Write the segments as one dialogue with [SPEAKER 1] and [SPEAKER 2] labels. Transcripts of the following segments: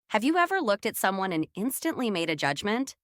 [SPEAKER 1] Have you ever looked at someone and instantly made a judgment?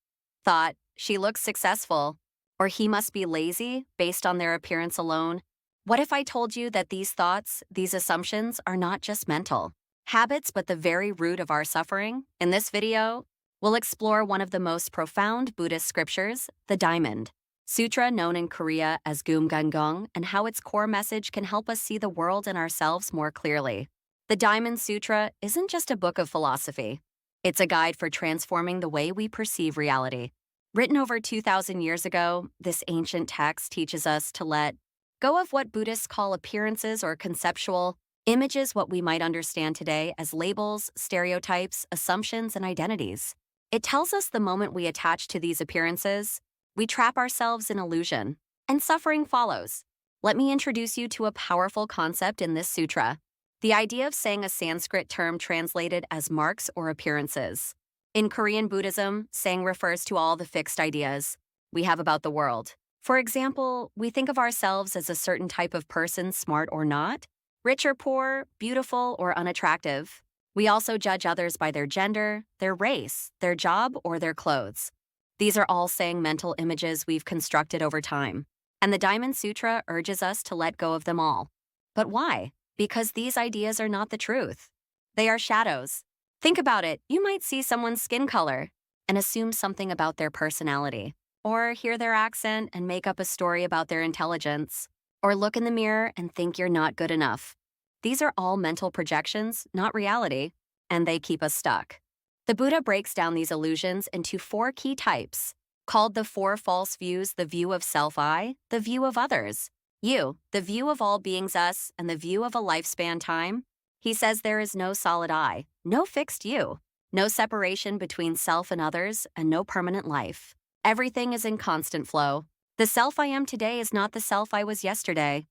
[SPEAKER 1] Thought, she looks successful, or he must be lazy based on their appearance alone? What if I told you that these thoughts, these assumptions, are not just mental habits but the very root of our suffering? In this video, we'll explore one of the most profound Buddhist scriptures, the Diamond Sutra, known in Korea as Gum, and how its core message can help us see the world and ourselves more clearly. The Diamond Sutra isn't just a book of philosophy. It's a guide for transforming the way we perceive reality. Written over 2,000 years ago, this ancient text teaches us to let go of what Buddhists call appearances or conceptual images, what we might understand today as labels, stereotypes, assumptions, and identities. It tells us the moment we attach to these appearances, we trap ourselves in illusion, and suffering follows. Let me introduce you to a powerful concept in this sutra. The idea of saying a Sanskrit term translated as marks or appearances. In Korean Buddhism, saying refers to all the fixed ideas we have about the world. For example, we think of ourselves as a certain type of person, smart or not, rich or poor, beautiful or unattractive. We also judge others by their gender, their race, their job, or their clothes. These are all saying mental images we've constructed over time. And the Diamond Sutra urges us to let go of them all. But why? Because these ideas are not the truth. They are shadows. Think about it. You might see someone's skin color and assume something about their personality, or hear their accent and make up a story about their intelligence, or look in the mirror and think you're not good enough. These are all mental projections, not reality, and they keep us stuck. The Buddha breaks down these illusions into 4 key types, called the 4 false views: the view of self-I, the view of others, you, the view of all beings us, and the view of a lifespan time. He says there is no solid I, no fixed you, no separation between self and others, and no permanent life. Everything is in constant flow. The self I am today is not the self I was yesterday.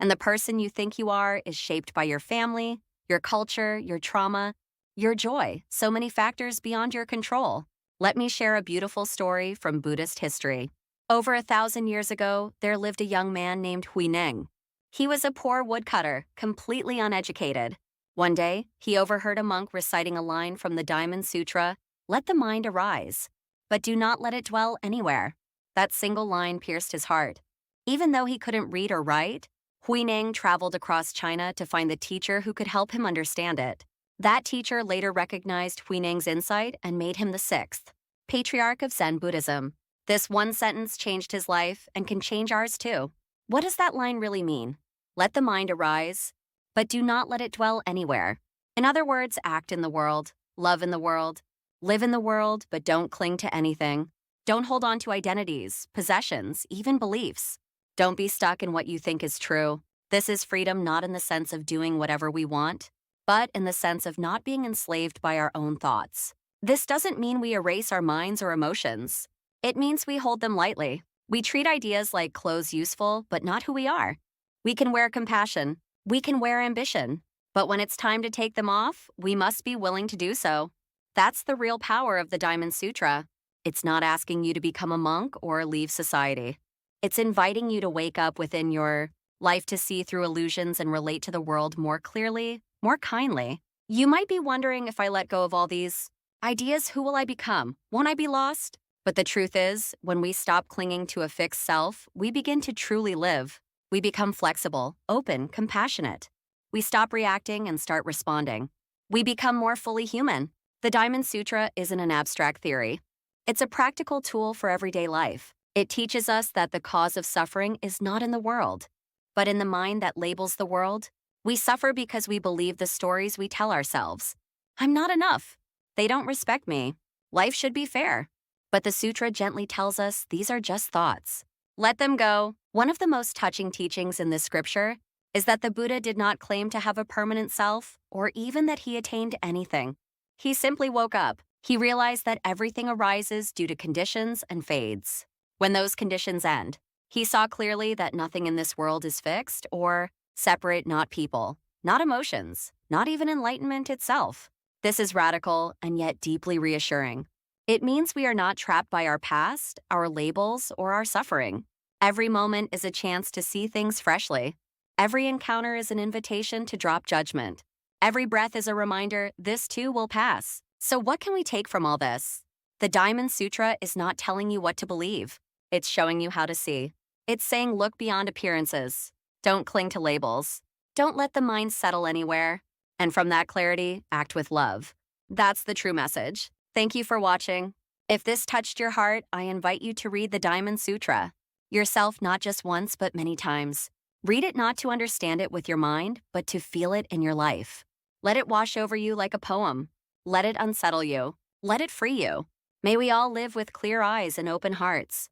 [SPEAKER 1] And the person you think you are is shaped by your family, your culture, your trauma, your joy, so many factors beyond your control. Let me share a beautiful story from Buddhist history. Over 1,000 years ago, there lived a young man named Huineng. He was a poor woodcutter, completely uneducated. One day, he overheard a monk reciting a line from the Diamond Sutra, "Let the mind arise, but do not let it dwell anywhere." That single line pierced his heart. Even though he couldn't read or write, Huineng traveled across China to find the teacher who could help him understand it. That teacher later recognized Huineng's insight and made him the 6th patriarch of Zen Buddhism. This one sentence changed his life and can change ours too. What does that line really mean? Let the mind arise, but do not let it dwell anywhere. In other words, act in the world, love in the world, live in the world, but don't cling to anything. Don't hold on to identities, possessions, even beliefs. Don't be stuck in what you think is true. This is freedom not in the sense of doing whatever we want, but in the sense of not being enslaved by our own thoughts. This doesn't mean we erase our minds or emotions. It means we hold them lightly. We treat ideas like clothes useful, but not who we are. We can wear compassion. We can wear ambition. But when it's time to take them off, we must be willing to do so. That's the real power of the Diamond Sutra. It's not asking you to become a monk or leave society. It's inviting you to wake up within your life to see through illusions and relate to the world more clearly, more kindly. You might be wondering, if I let go of all these ideas, who will I become? Won't I be lost? But the truth is, when we stop clinging to a fixed self, we begin to truly live. We become flexible, open, compassionate. We stop reacting and start responding. We become more fully human. The Diamond Sutra isn't an abstract theory. It's a practical tool for everyday life. It teaches us that the cause of suffering is not in the world, but in the mind that labels the world. We suffer because we believe the stories we tell ourselves. I'm not enough. They don't respect me. Life should be fair. But the sutra gently tells us these are just thoughts. Let them go. One of the most touching teachings in this scripture is that the Buddha did not claim to have a permanent self or even that he attained anything. He simply woke up. He realized that everything arises due to conditions and fades. When those conditions end, he saw clearly that nothing in this world is fixed or separate, not people, not emotions, not even enlightenment itself. This is radical and yet deeply reassuring. It means we are not trapped by our past, our labels, or our suffering. Every moment is a chance to see things freshly. Every encounter is an invitation to drop judgment. Every breath is a reminder this too will pass. So, what can we take from all this? The Diamond Sutra is not telling you what to believe, it's showing you how to see. It's saying look beyond appearances. Don't cling to labels. Don't let the mind settle anywhere. And from that clarity, act with love. That's the true message. Thank you for watching. If this touched your heart, I invite you to read the Diamond Sutra yourself, not just once, but many times. Read it not to understand it with your mind, but to feel it in your life. Let it wash over you like a poem. Let it unsettle you. Let it free you. May we all live with clear eyes and open hearts,